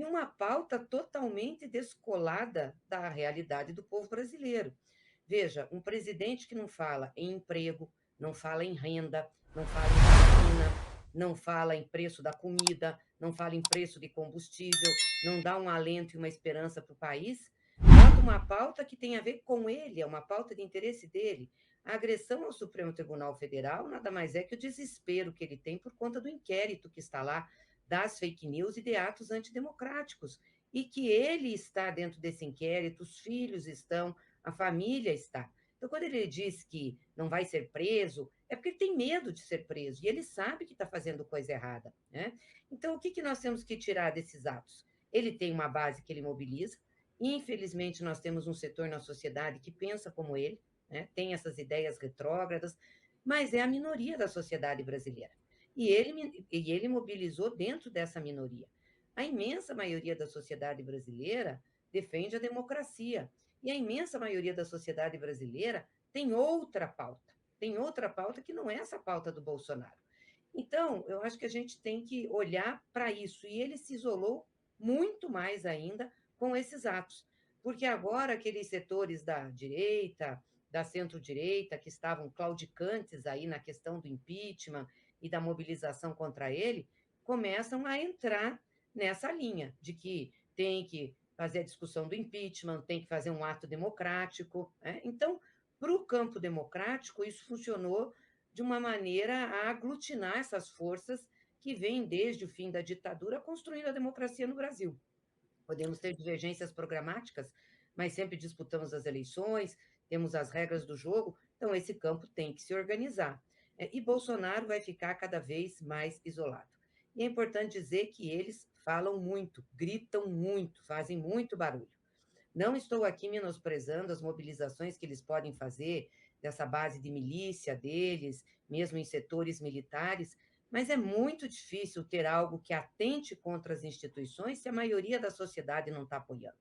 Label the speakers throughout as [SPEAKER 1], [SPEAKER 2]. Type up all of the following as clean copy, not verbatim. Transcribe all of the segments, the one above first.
[SPEAKER 1] e uma pauta totalmente descolada da realidade do povo brasileiro. Veja, um presidente que não fala em emprego, não fala em renda, não fala em vacina, não fala em preço da comida, não fala em preço de combustível, não dá um alento e uma esperança para o país, bota uma pauta que tem a ver com ele, é uma pauta de interesse dele. A agressão ao Supremo Tribunal Federal nada mais é que o desespero que ele tem por conta do inquérito que está lá, das fake news e de atos antidemocráticos. E que ele está dentro desse inquérito, os filhos estão, a família está. Então, quando ele diz que não vai ser preso, é porque ele tem medo de ser preso e ele sabe que está fazendo coisa errada, né? Então, o que, que nós temos que tirar desses atos? Ele tem uma base que ele mobiliza. Infelizmente, nós temos um setor na sociedade que pensa como ele, né? Tem essas ideias retrógradas, mas é a minoria da sociedade brasileira. E ele mobilizou dentro dessa minoria. A imensa maioria da sociedade brasileira defende a democracia. E a imensa maioria da sociedade brasileira tem outra pauta que não é essa pauta do Bolsonaro. Então, eu acho que a gente tem que olhar para isso. E ele se isolou muito mais ainda com esses atos. Porque agora aqueles setores da direita, da centro-direita, que estavam claudicantes aí na questão do impeachment e da mobilização contra ele, começam a entrar nessa linha de que tem que fazer a discussão do impeachment, tem que fazer um ato democrático, né? Então, para o campo democrático, isso funcionou de uma maneira a aglutinar essas forças que vêm desde o fim da ditadura construindo a democracia no Brasil. Podemos ter divergências programáticas, mas sempre disputamos as eleições, temos as regras do jogo, então esse campo tem que se organizar. E Bolsonaro vai ficar cada vez mais isolado. E é importante dizer que eles falam muito, gritam muito, fazem muito barulho. Não estou aqui menosprezando as mobilizações que eles podem fazer, dessa base de milícia deles, mesmo em setores militares, mas é muito difícil ter algo que atente contra as instituições se a maioria da sociedade não está apoiando.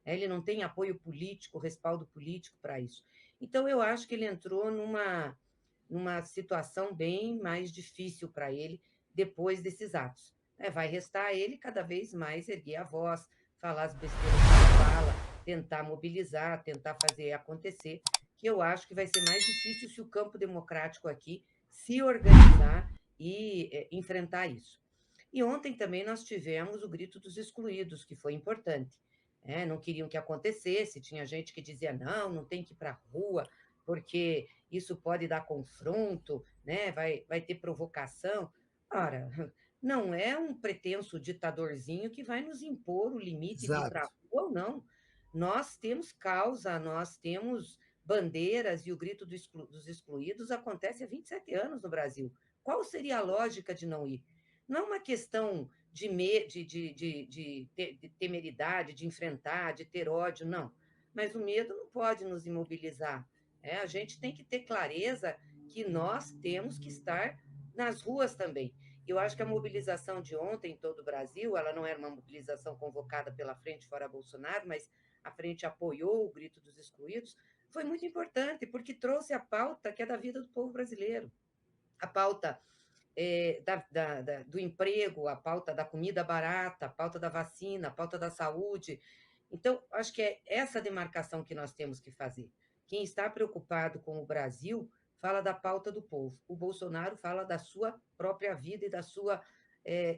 [SPEAKER 1] Ele não tem apoio político, respaldo político para isso. Então, eu acho que ele entrou numa situação bem mais difícil para ele depois desses atos. Vai restar a ele cada vez mais erguer a voz, falar as besteiras que ele fala, tentar mobilizar, tentar fazer acontecer, que eu acho que vai ser mais difícil se o campo democrático aqui se organizar e enfrentar isso. E ontem também nós tivemos o grito dos excluídos, que foi importante. Não queriam que acontecesse, tinha gente que dizia, não, não tem que ir para a rua, porque isso pode dar confronto, né? Vai ter provocação. Ora, não é um pretenso ditadorzinho que vai nos impor o limite de ir para a
[SPEAKER 2] Exato.
[SPEAKER 1] rua ou não. Nós temos causa, nós temos bandeiras e o grito dos excluídos acontece há 27 anos no Brasil. Qual seria a lógica de não ir? Não é uma questão de temeridade, de enfrentar, de ter ódio, não. Mas o medo não pode nos imobilizar. A gente tem que ter clareza que nós temos que estar nas ruas também. Eu acho que a mobilização de ontem em todo o Brasil, ela não era uma mobilização convocada pela Frente Fora Bolsonaro, mas a frente apoiou o grito dos excluídos, foi muito importante, porque trouxe a pauta que é da vida do povo brasileiro. A pauta do emprego, a pauta da comida barata, a pauta da vacina, a pauta da saúde. Então, acho que é essa demarcação que nós temos que fazer. Quem está preocupado com o Brasil fala da pauta do povo. O Bolsonaro fala da sua própria vida e da sua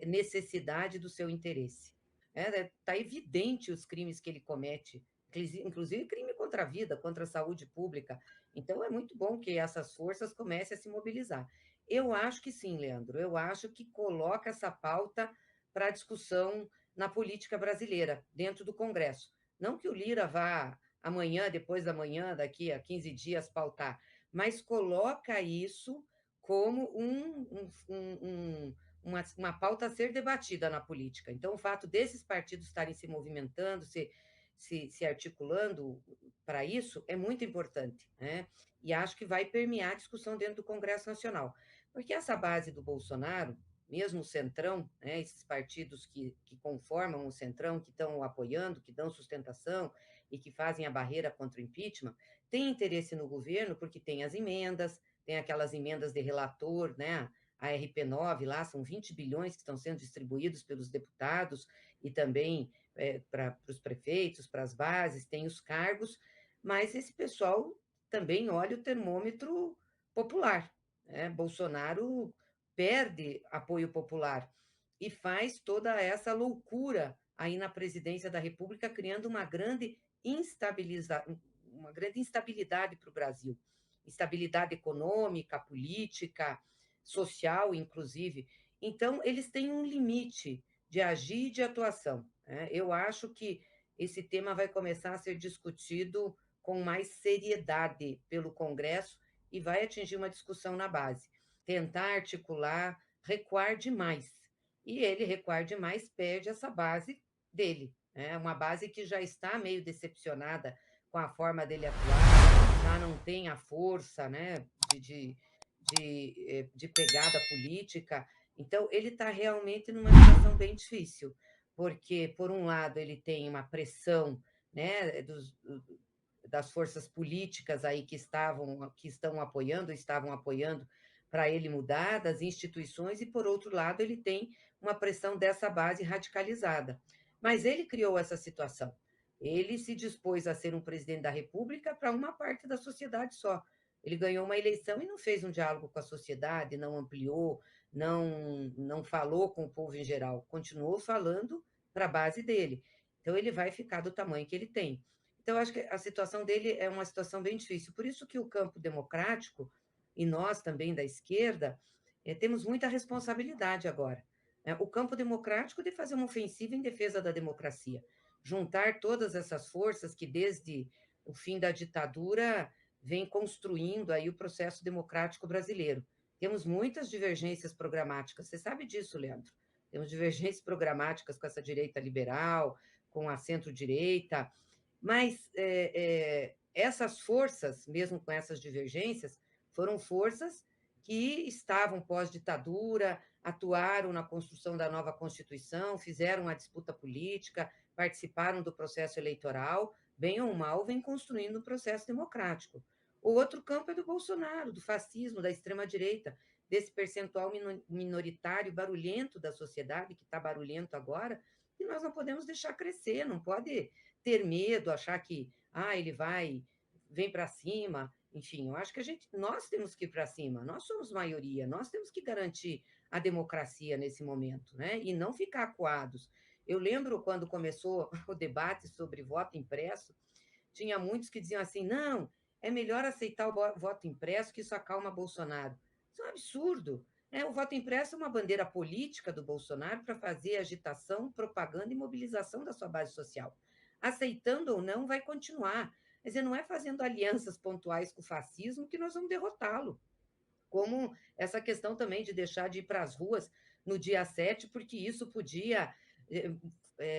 [SPEAKER 1] necessidade, do seu interesse. Está evidente os crimes que ele comete, inclusive crime contra a vida, contra a saúde pública. Então, é muito bom que essas forças comecem a se mobilizar. Eu acho que sim, Leandro. Eu acho que coloca essa pauta para discussão na política brasileira, dentro do Congresso. Não que o Lira vá amanhã, depois da manhã, daqui a 15 dias, pautar, mas coloca isso como uma pauta a ser debatida na política. Então, o fato desses partidos estarem se movimentando, se articulando para isso, é muito importante, né? E acho que vai permear a discussão dentro do Congresso Nacional. Porque essa base do Bolsonaro, mesmo o Centrão, né, esses partidos que conformam o Centrão, que estão apoiando, que dão sustentação e que fazem a barreira contra o impeachment, tem interesse no governo porque tem as emendas, tem aquelas emendas de relator, né, a RP9 lá, são 20 bilhões que estão sendo distribuídos pelos deputados e também para os prefeitos, para as bases, tem os cargos, mas esse pessoal também olha o termômetro popular, né? Bolsonaro perde apoio popular e faz toda essa loucura aí na presidência da República, criando uma grande instabilidade para o Brasil. Instabilidade econômica, política, social, inclusive. Então, eles têm um limite de agir e de atuação, né? Eu acho que esse tema vai começar a ser discutido com mais seriedade pelo Congresso e vai atingir uma discussão na base. Tentar articular, recuar demais. E ele recuar demais, perde essa base dele, né? Uma base que já está meio decepcionada com a forma dele atuar, já não tem a força, né, de pegada política. Então, ele está realmente numa situação bem difícil, porque, por um lado, ele tem uma pressão, né, das forças políticas aí que estavam apoiando para ele mudar, das instituições, e, por outro lado, ele tem uma pressão dessa base radicalizada. Mas ele criou essa situação. Ele se dispôs a ser um presidente da República para uma parte da sociedade só. Ele ganhou uma eleição e não fez um diálogo com a sociedade, não ampliou, não falou com o povo em geral, continuou falando para a base dele. Então, ele vai ficar do tamanho que ele tem. Então, eu acho que a situação dele é uma situação bem difícil. Por isso que o campo democrático, e nós também da esquerda, temos muita responsabilidade agora. O campo democrático de fazer uma ofensiva em defesa da democracia, juntar todas essas forças que, desde o fim da ditadura, vem construindo aí o processo democrático brasileiro. Temos muitas divergências programáticas, você sabe disso, Leandro. Temos divergências programáticas com essa direita liberal, com a centro-direita, mas essas forças, mesmo com essas divergências, foram forças que estavam pós-ditadura, atuaram na construção da nova Constituição, fizeram a disputa política, participaram do processo eleitoral, bem ou mal, vem construindo um processo democrático. O outro campo é do Bolsonaro, do fascismo, da extrema-direita, desse percentual minoritário, barulhento da sociedade, que está barulhento agora, e nós não podemos deixar crescer, não pode ter medo, achar que ele vem para cima. Enfim, eu acho que nós temos que ir para cima, nós somos maioria, nós temos que garantir a democracia nesse momento, né? E não ficar acuados. Eu lembro quando começou o debate sobre voto impresso, tinha muitos que diziam assim: não, é melhor aceitar o voto impresso, que isso acalma Bolsonaro. Isso é um absurdo. O voto impresso é uma bandeira política do Bolsonaro para fazer agitação, propaganda e mobilização da sua base social. Aceitando ou não, vai continuar. Quer dizer, não é fazendo alianças pontuais com o fascismo que nós vamos derrotá-lo. Como essa questão também de deixar de ir para as ruas no dia 7, porque isso podia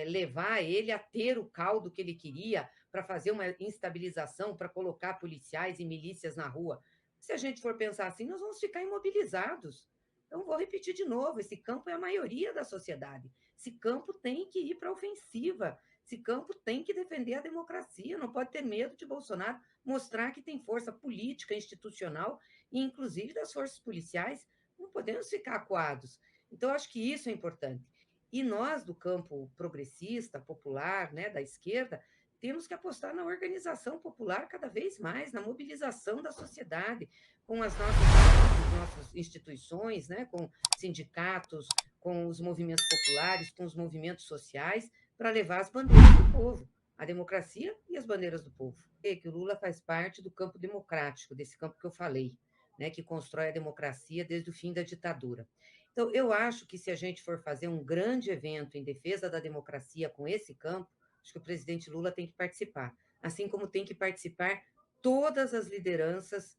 [SPEAKER 1] levar ele a ter o caldo que ele queria para fazer uma instabilização, para colocar policiais e milícias na rua. Se a gente for pensar assim, nós vamos ficar imobilizados. Então, vou repetir de novo: esse campo é a maioria da sociedade. Esse campo tem que ir para a ofensiva. Esse campo tem que defender a democracia. Não pode ter medo de Bolsonaro mostrar que tem força política, institucional e, inclusive, das forças policiais. Não podemos ficar acuados. Então, acho que isso é importante. E nós, do campo progressista, popular, né, da esquerda, temos que apostar na organização popular cada vez mais, na mobilização da sociedade, com as nossas instituições, né, com sindicatos, com os movimentos populares, com os movimentos sociais, para levar as bandeiras do povo, a democracia e as bandeiras do povo. E que o Lula faz parte do campo democrático, desse campo que eu falei, né, que constrói a democracia desde o fim da ditadura. Então, eu acho que, se a gente for fazer um grande evento em defesa da democracia com esse campo, acho que o presidente Lula tem que participar, assim como tem que participar todas as lideranças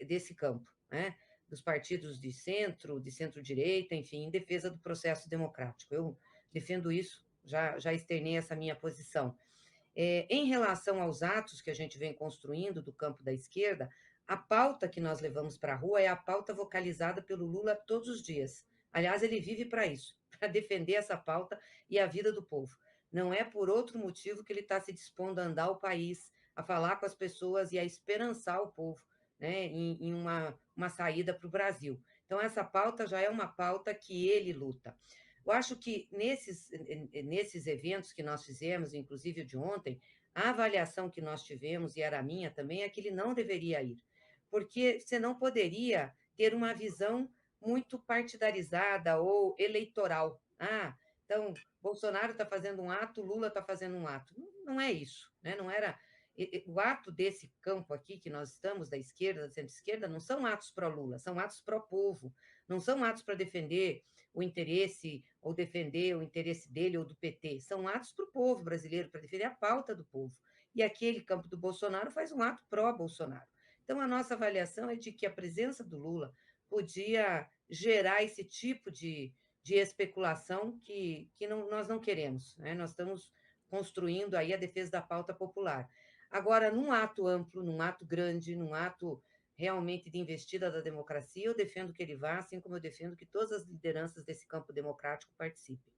[SPEAKER 1] desse campo, né? Dos partidos de centro-direita, enfim, em defesa do processo democrático. Eu defendo isso, já externei essa minha posição. Em relação aos atos que a gente vem construindo do campo da esquerda, a pauta que nós levamos para a rua é a pauta vocalizada pelo Lula todos os dias. Aliás, ele vive para isso, para defender essa pauta e a vida do povo. Não é por outro motivo que ele está se dispondo a andar o país, a falar com as pessoas e a esperançar o povo, né, em uma saída para o Brasil. Então, essa pauta já é uma pauta que ele luta. Eu acho que nesses eventos que nós fizemos, inclusive o de ontem, a avaliação que nós tivemos, e era a minha também, é que ele não deveria ir, porque você não poderia ter uma visão muito partidarizada ou eleitoral. Ah, então, Bolsonaro está fazendo um ato, Lula está fazendo um ato. Não é isso, né? Não era. O ato desse campo aqui que nós estamos, da esquerda, da centro-esquerda, não são atos pró-Lula, são atos pró-povo, não são atos para defender o interesse ou defender o interesse dele ou do PT, são atos para o povo brasileiro, para defender a pauta do povo. E aquele campo do Bolsonaro faz um ato pró-Bolsonaro. Então, a nossa avaliação é de que a presença do Lula podia gerar esse tipo de especulação que não, nós não queremos. Né? Nós estamos construindo aí a defesa da pauta popular. Agora, num ato amplo, num ato grande, num ato realmente de investida da democracia, eu defendo que ele vá, assim como eu defendo que todas as lideranças desse campo democrático participem.